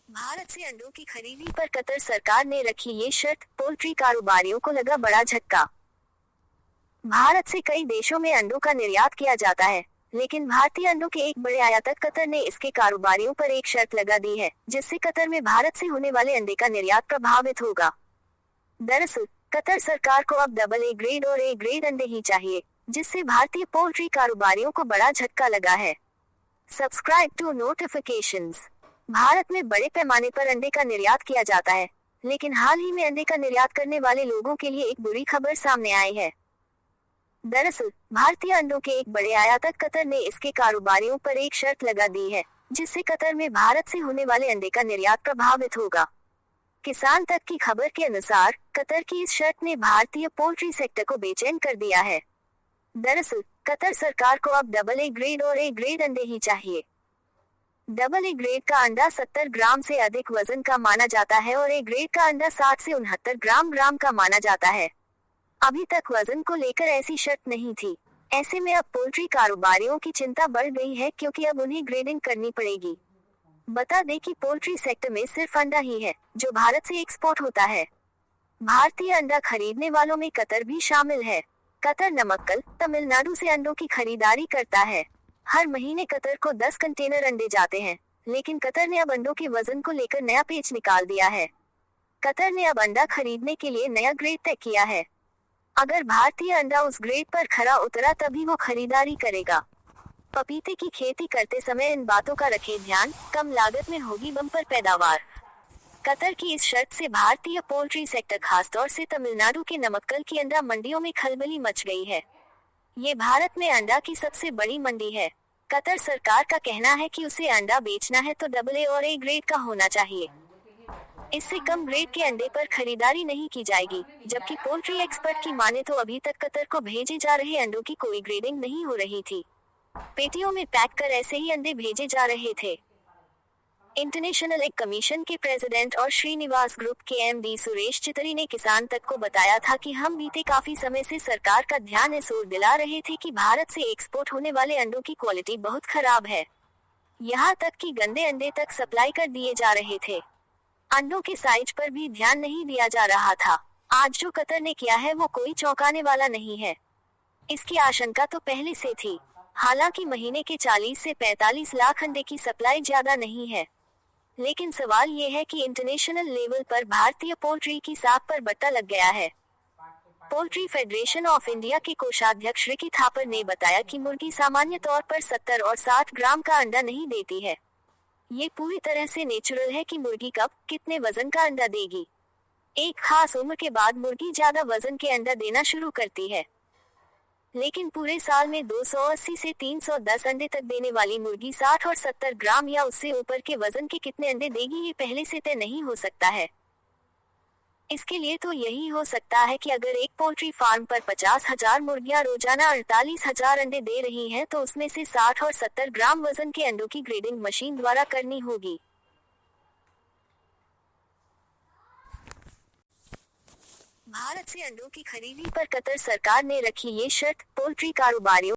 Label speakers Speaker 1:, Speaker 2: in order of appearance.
Speaker 1: भारत से अंडों की खरीदी पर कतर सरकार ने रखी ये शर्त, पोल्ट्री कारोबारियों को लगा बड़ा झटका। भारत से कई देशों में अंडों का निर्यात किया जाता है, लेकिन भारतीय अंडों के एक बड़े आयातक कतर ने इसके कारोबारियों पर एक शर्त लगा दी है, जिससे कतर में भारत से होने वाले अंडे का निर्यात प्रभावित होगा। दरअसल कतर सरकार को अब डबल ए ग्रेड और ए ग्रेड अंडे ही चाहिए, जिससे भारतीय पोल्ट्री कारोबारियों को बड़ा झटका लगा है। Subscribe to notifications. भारत में बड़े पैमाने पर अंडे का निर्यात किया जाता है, लेकिन हाल ही में अंडे का निर्यात करने वाले लोगों के लिए एक बुरी खबर सामने आई है। दरअसल भारतीय अंडों के एक बड़े आयातक कतर ने इसके कारोबारियों पर एक शर्त लगा दी है, जिससे कतर में भारत से होने वाले अंडे का निर्यात प्रभावित होगा। किसान तक की खबर के अनुसार कतर की इस शर्त ने भारतीय पोल्ट्री सेक्टर को बेचैन कर दिया है। दरअसल कतर सरकार को अब डबल ए ग्रेड और ए ग्रेड अंडे ही चाहिए। डबल ए ग्रेड का अंडा 70 ग्राम से अधिक वजन का माना जाता है और ए ग्रेड का अंडा 60 से 69 ग्राम का माना जाता है। अभी तक वजन को लेकर ऐसी शर्त नहीं थी। ऐसे में अब पोल्ट्री कारोबारियों की चिंता बढ़ गई है, क्योंकि अब उन्हें ग्रेडिंग करनी पड़ेगी। बता दें कि पोल्ट्री सेक्टर में सिर्फ अंडा ही है जो भारत से एक्सपोर्ट होता है। भारतीय अंडा खरीदने वालों में कतर भी शामिल है। कतर नमक्कल, तमिलनाडु से अंडों की खरीदारी करता है। हर महीने कतर को 10 कंटेनर अंडे जाते हैं, लेकिन कतर ने अब अंडों के वजन को लेकर नया पेच निकाल दिया है। कतर ने अब अंडा खरीदने के लिए नया ग्रेड तय किया है। अगर भारतीय अंडा उस ग्रेड पर खरा उतरा तभी वो खरीदारी करेगा। पपीते की खेती करते समय इन बातों का रखें ध्यान, कम लागत में होगी बम्पर पैदावार। कतर की इस शर्त से भारतीय पोल्ट्री सेक्टर, खासतौर से तमिलनाडु के नमक्कल की अंडा मंडियों में खलबली मच गई है। ये भारत में अंडा की सबसे बड़ी मंडी है। कतर सरकार का कहना है कि उसे अंडा बेचना है तो डबल ए और ए ग्रेड का होना चाहिए। इससे कम ग्रेड के अंडे पर खरीदारी नहीं की जाएगी, जबकि पोल्ट्री एक्सपर्ट की माने तो अभी तक कतर को भेजे जा रहे अंडों की कोई ग्रेडिंग नहीं हो रही थी। पेटियों में पैक कर ऐसे ही अंडे भेजे जा रहे थे। इंटरनेशनल एग कमीशन के प्रेसिडेंट और श्रीनिवास ग्रुप के एमडी सुरेश चितरी ने किसान तक को बताया था कि हम बीते काफी समय से सरकार का ध्यान इस ओर दिला रहे थे कि भारत से एक्सपोर्ट होने वाले अंडों की क्वालिटी बहुत खराब है। यहाँ तक कि गंदे अंडे तक सप्लाई कर दिए जा रहे थे। अंडों के साइज पर भी ध्यान नहीं दिया जा रहा था। आज जो कतर ने किया है वो कोई चौंकाने वाला नहीं है। इसकी आशंका तो पहले से थी। हालांकि महीने के 40 से 45 लाख अंडे की सप्लाई ज्यादा नहीं है, लेकिन सवाल ये है कि इंटरनेशनल लेवल पर भारतीय पोल्ट्री की साख पर बट्टा लग गया है। पोल्ट्री फेडरेशन ऑफ इंडिया के कोषाध्यक्ष रिकी थापर ने बताया कि मुर्गी सामान्य तौर पर 70 और 60 ग्राम का अंडा नहीं देती है। ये पूरी तरह से नेचुरल है कि मुर्गी कब कितने वजन का अंडा देगी। एक खास उम्र के बाद मुर्गी ज्यादा वजन के अंडा देना शुरू करती है, लेकिन पूरे साल में 280 से 310 अंडे तक देने वाली मुर्गी 60 और 70 ग्राम या उससे ऊपर के वजन के कितने अंडे देगी ये पहले से तय नहीं हो सकता है। इसके लिए तो यही हो सकता है कि अगर एक पोल्ट्री फार्म पर 50,000 मुर्गियां रोजाना 48,000 अंडे दे रही हैं, तो उसमें से 60 और 70 ग्राम वजन के अंडों की ग्रेडिंग मशीन द्वारा करनी होगी। भारत से अंडों की खरीदी पर कतर सरकार ने रखी ये शर्त, पोल्ट्री कारोबारियों